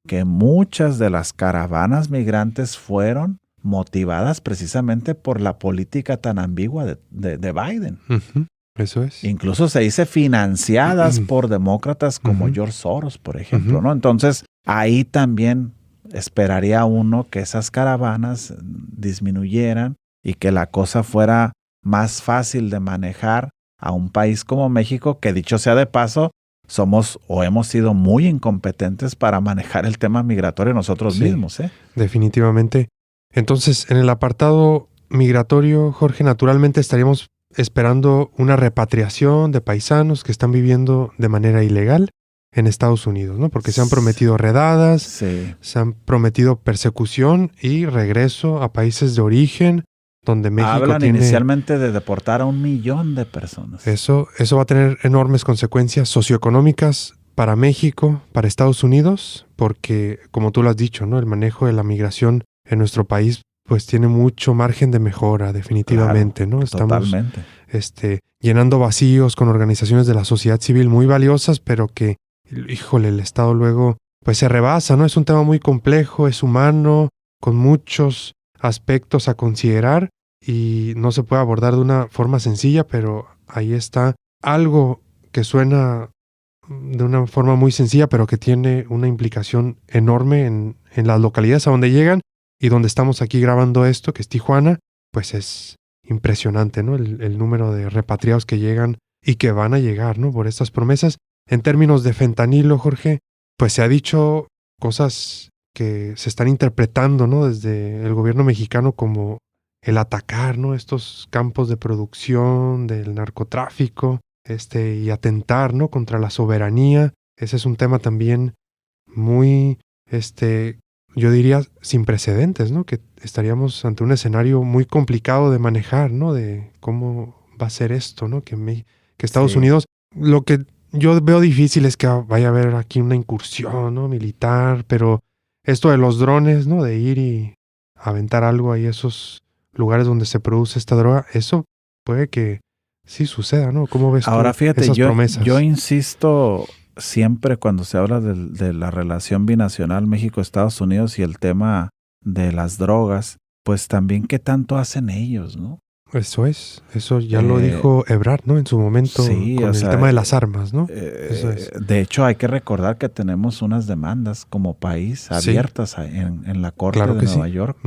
que muchas de las caravanas migrantes fueron motivadas precisamente por la política tan ambigua de Biden. Ujú, eso es. Incluso se dice financiadas por demócratas como George Soros, por ejemplo, ¿no? Entonces, ahí también esperaría uno que esas caravanas disminuyeran y que la cosa fuera más fácil de manejar a un país como México, que dicho sea de paso, somos o hemos sido muy incompetentes para manejar el tema migratorio nosotros mismos, ¿eh? Definitivamente. Entonces, en el apartado migratorio, Jorge, naturalmente estaríamos esperando una repatriación de paisanos que están viviendo de manera ilegal en Estados Unidos, ¿no? Porque se han prometido redadas, se han prometido persecución y regreso a países de origen, donde México hablan inicialmente de deportar a 1 millón de personas. Eso va a tener enormes consecuencias socioeconómicas para México, para Estados Unidos, porque, como tú lo has dicho, ¿no? El manejo de la migración en nuestro país pues tiene mucho margen de mejora, definitivamente, claro, ¿no? Estamos totalmente. Llenando vacíos con organizaciones de la sociedad civil muy valiosas, pero que, híjole, el Estado luego pues se rebasa, ¿no? Es un tema muy complejo, es humano, con muchos aspectos a considerar y no se puede abordar de una forma sencilla, pero ahí está algo que suena de una forma muy sencilla, pero que tiene una implicación enorme en las localidades a donde llegan y donde estamos aquí grabando esto, que es Tijuana. Pues es impresionante, ¿no? El número de repatriados que llegan y que van a llegar, ¿no? Por estas promesas. En términos de fentanilo, Jorge, pues se ha dicho cosas que se están interpretando, ¿no? Desde el gobierno mexicano como el atacar, ¿no? Estos campos de producción del narcotráfico, y atentar, ¿no? Contra la soberanía. Ese es un tema también muy, yo diría, sin precedentes, ¿no? Que estaríamos ante un escenario muy complicado de manejar, ¿no? De cómo va a ser esto, ¿no? Que Estados Unidos, lo que yo veo difícil es que vaya a haber aquí una incursión, ¿no? Militar, pero esto de los drones, ¿no? De ir y aventar algo ahí a esos lugares donde se produce esta droga, eso puede que sí suceda, ¿no? ¿Cómo ves ahora, tú fíjate, esas promesas? Yo insisto siempre cuando se habla de la relación binacional México-Estados Unidos y el tema de las drogas, pues también qué tanto hacen ellos, ¿no? Eso ya lo dijo Ebrard, ¿no? En su momento con el tema de las armas, ¿no? De hecho, hay que recordar que tenemos unas demandas como país abiertas en la Corte de Nueva York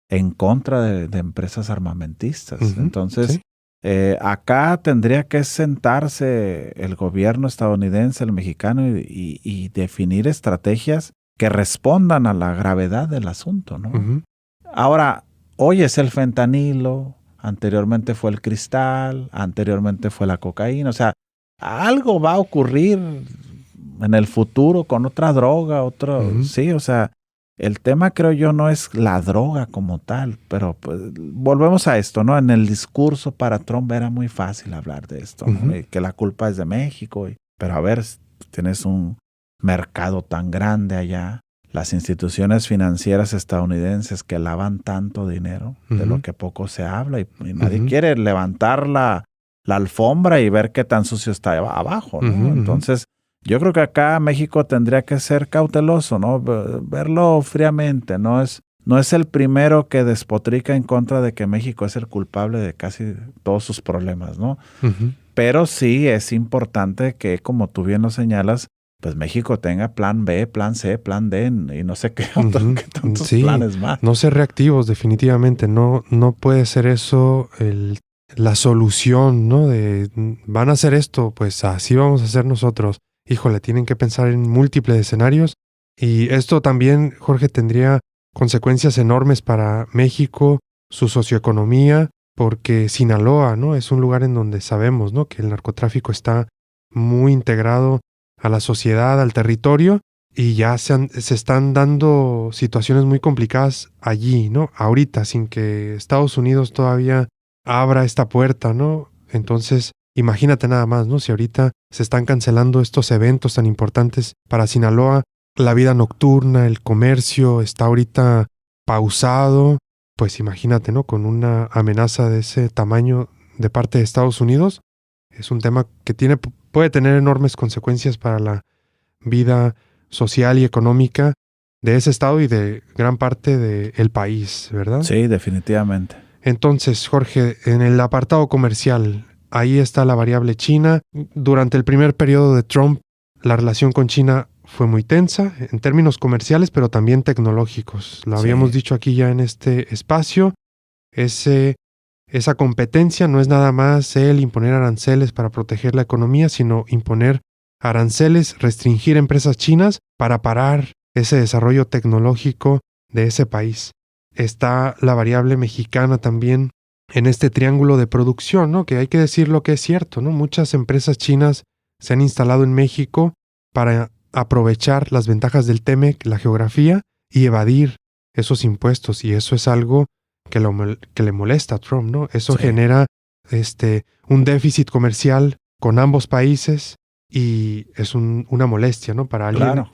en contra de empresas armamentistas. Entonces, acá tendría que sentarse el gobierno estadounidense, el mexicano, y definir estrategias que respondan a la gravedad del asunto, ¿no? Ahora, hoy es el fentanilo, anteriormente fue el cristal, anteriormente fue la cocaína. O sea, algo va a ocurrir en el futuro con otra droga, sí, o sea, el tema creo yo no es la droga como tal, pero pues, volvemos a esto, ¿no? En el discurso para Trump era muy fácil hablar de esto, ¿no? Que la culpa es de México, pero a ver, tienes un mercado tan grande allá, las instituciones financieras estadounidenses que lavan tanto dinero, de lo que poco se habla, y nadie quiere levantar la alfombra y ver qué tan sucio está abajo, ¿no? Entonces, yo creo que acá México tendría que ser cauteloso, ¿no? Verlo fríamente, no es el primero que despotrica en contra de que México es el culpable de casi todos sus problemas, ¿no? Pero sí es importante que, como tú bien lo señalas, pues México tenga plan B, plan C, plan D y no sé qué tantos planes más. No ser reactivos, definitivamente. No puede ser eso la solución, ¿no? De van a hacer esto, pues así vamos a hacer nosotros. Híjole, tienen que pensar en múltiples escenarios. Y esto también, Jorge, tendría consecuencias enormes para México, su socioeconomía, porque Sinaloa, ¿no? Es un lugar en donde sabemos, ¿no? Que el narcotráfico está muy integrado a la sociedad, al territorio, y ya se están dando situaciones muy complicadas allí, ¿no? Ahorita, sin que Estados Unidos todavía abra esta puerta, ¿no? Entonces, imagínate nada más, ¿no? Si ahorita se están cancelando estos eventos tan importantes para Sinaloa, la vida nocturna, el comercio está ahorita pausado, pues imagínate, ¿no? Con una amenaza de ese tamaño de parte de Estados Unidos, Es un tema que puede tener enormes consecuencias para la vida social y económica de ese estado y de gran parte del país, ¿verdad? Sí, definitivamente. Entonces, Jorge, en el apartado comercial, ahí está la variable China. Durante el primer periodo de Trump, la relación con China fue muy tensa en términos comerciales, pero también tecnológicos. Lo habíamos dicho aquí ya en este espacio. Esa competencia no es nada más el imponer aranceles para proteger la economía, sino imponer aranceles, restringir empresas chinas para parar ese desarrollo tecnológico de ese país. Está la variable mexicana también en este triángulo de producción, ¿no? Que hay que decir lo que es cierto, ¿no? Muchas empresas chinas se han instalado en México para aprovechar las ventajas del TEMEC, la geografía, y evadir esos impuestos. Y eso es algo que le molesta a Trump, ¿no? Eso genera un déficit comercial con ambos países y es una molestia, ¿no? Para alguien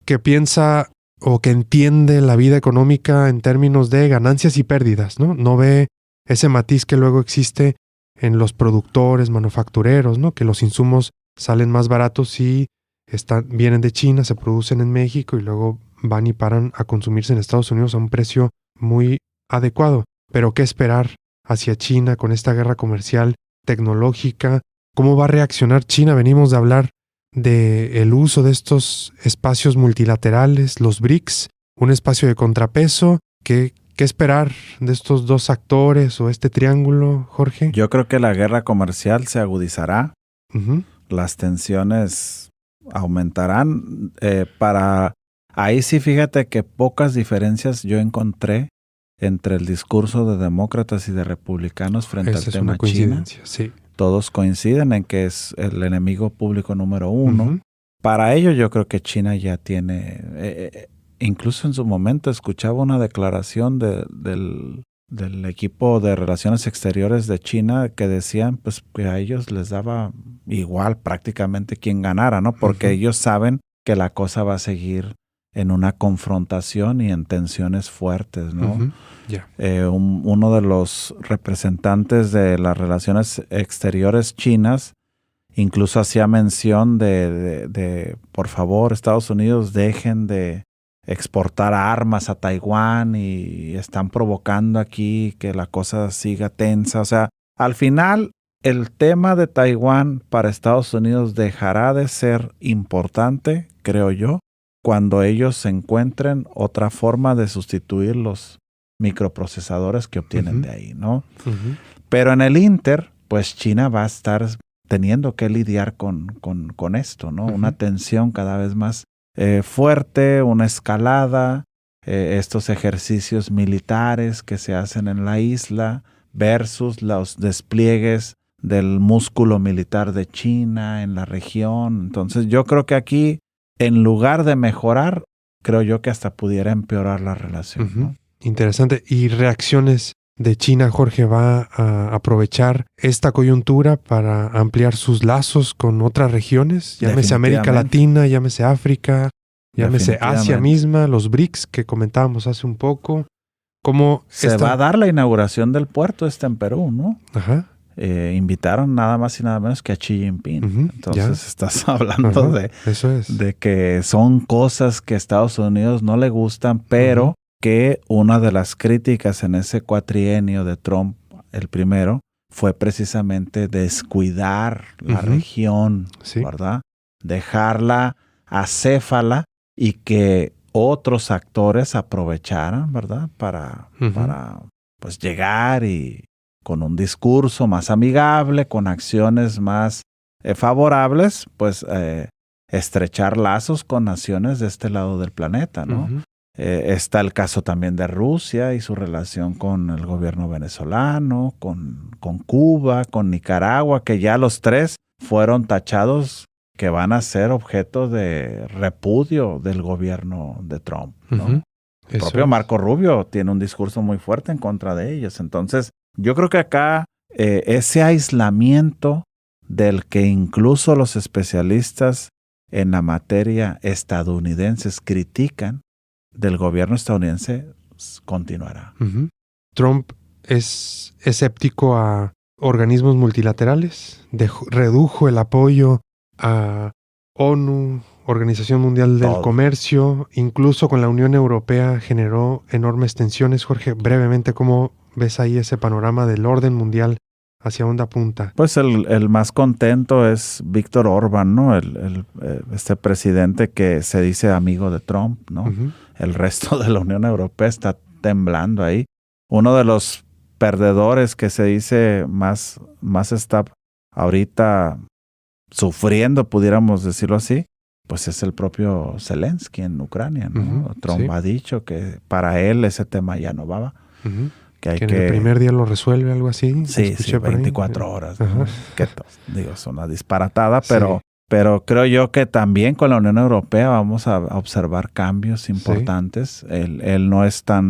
que piensa o que entiende la vida económica en términos de ganancias y pérdidas, ¿no? No ve ese matiz que luego existe en los productores, manufactureros, ¿no? Que los insumos salen más baratos y vienen de China, se producen en México y luego van y paran a consumirse en Estados Unidos a un precio muy adecuado. Pero ¿qué esperar hacia China con esta guerra comercial tecnológica? ¿Cómo va a reaccionar China? Venimos de hablar del uso de estos espacios multilaterales, los BRICS, un espacio de contrapeso. ¿Qué esperar de estos dos actores o este triángulo, Jorge? Yo creo que la guerra comercial se agudizará, las tensiones aumentarán. Ahí sí, fíjate que pocas diferencias yo encontré entre el discurso de demócratas y de republicanos frente al tema China. Sí. Todos coinciden en que es el enemigo público número uno. Para ello yo creo que China ya tiene, incluso en su momento escuchaba una declaración del equipo de relaciones exteriores de China que decían pues que a ellos les daba igual prácticamente quien ganara, ¿no? Porque ellos saben que la cosa va a seguir en una confrontación y en tensiones fuertes, ¿no? Uno de los representantes de las relaciones exteriores chinas incluso hacía mención de por favor, Estados Unidos, dejen de exportar armas a Taiwán y están provocando aquí que la cosa siga tensa. O sea, al final el tema de Taiwán para Estados Unidos dejará de ser importante, creo yo, cuando ellos encuentren otra forma de sustituir los microprocesadores que obtienen de ahí, ¿no? Pero en el Inter, pues China va a estar teniendo que lidiar con esto, ¿no? Una tensión cada vez más fuerte, una escalada, estos ejercicios militares que se hacen en la isla versus los despliegues del músculo militar de China en la región. Entonces yo creo que aquí, en lugar de mejorar, creo yo que hasta pudiera empeorar la relación, ¿no? Interesante. ¿Y reacciones de China, Jorge, va a aprovechar esta coyuntura para ampliar sus lazos con otras regiones? Llámese América Latina, llámese África, llámese Asia misma, los BRICS que comentábamos hace un poco. ¿Cómo se va a dar la inauguración del puerto en Perú, ¿no? Invitaron nada más y nada menos que a Xi Jinping. Entonces estás hablando de que son cosas que a Estados Unidos no le gustan, pero que una de las críticas en ese cuatrienio de Trump, el primero, fue precisamente descuidar la región, ¿verdad? Dejarla acéfala y que otros actores aprovecharan, ¿verdad? Para pues llegar y con un discurso más amigable, con acciones más favorables, pues estrechar lazos con naciones de este lado del planeta, ¿no? Está el caso también de Rusia y su relación con el gobierno venezolano, con Cuba, con Nicaragua, que ya los tres fueron tachados que van a ser objeto de repudio del gobierno de Trump, ¿no? El propio Marco Rubio tiene un discurso muy fuerte en contra de ellos. Entonces, yo creo que acá ese aislamiento del que incluso los especialistas en la materia estadounidenses critican del gobierno estadounidense continuará. Trump es escéptico organismos multilaterales, redujo el apoyo a ONU, Organización Mundial del Comercio, incluso con la Unión Europea generó enormes tensiones. Jorge, brevemente, ¿cómo ves ahí ese panorama del orden mundial? ¿Hacia dónde apunta? Pues el más contento es Víctor Orbán, ¿no? Este presidente que se dice amigo de Trump, ¿no? Uh-huh. El resto de la Unión Europea está temblando ahí. Uno de los perdedores que se dice más está ahorita sufriendo, pudiéramos decirlo así, pues es el propio Zelensky en Ucrania, ¿no? Uh-huh. Trump ha dicho que para él ese tema ya no va. Uh-huh. Que en el primer día lo resuelve, algo así. Sí, 24 horas. ¿No? Que digo, es una disparatada, pero creo yo que también con la Unión Europea vamos a observar cambios importantes. Sí. Él no está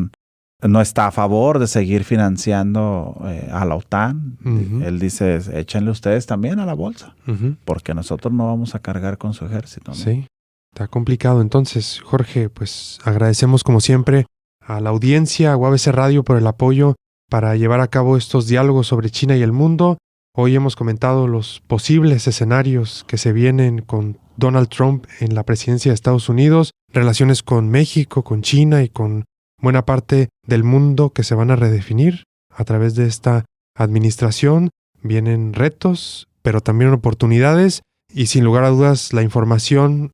a favor de seguir financiando a la OTAN. Uh-huh. Él dice, échenle ustedes también a la bolsa, uh-huh, porque nosotros no vamos a cargar con su ejército, ¿no? Sí, está complicado. Entonces, Jorge, pues agradecemos como siempre a la audiencia, a UABC Radio por el apoyo para llevar a cabo estos diálogos sobre China y el mundo. Hoy hemos comentado los posibles escenarios que se vienen con Donald Trump en la presidencia de Estados Unidos, relaciones con México, con China y con buena parte del mundo que se van a redefinir a través de esta administración. Vienen retos, pero también oportunidades y sin lugar a dudas la información,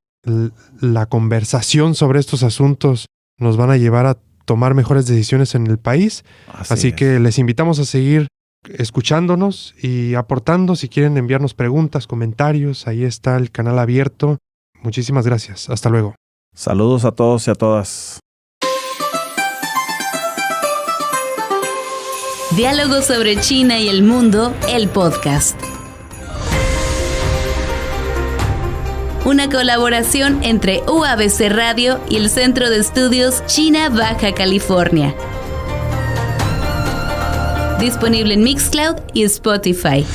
la conversación sobre estos asuntos nos van a llevar a tomar mejores decisiones en el país. Así que les invitamos a seguir escuchándonos y aportando. Si quieren enviarnos preguntas, comentarios, ahí está el canal abierto. Muchísimas gracias. Hasta luego. Saludos a todos y a todas. Diálogos sobre China y el mundo, el podcast. Una colaboración entre UABC Radio y el Centro de Estudios China Baja California. Disponible en Mixcloud y Spotify.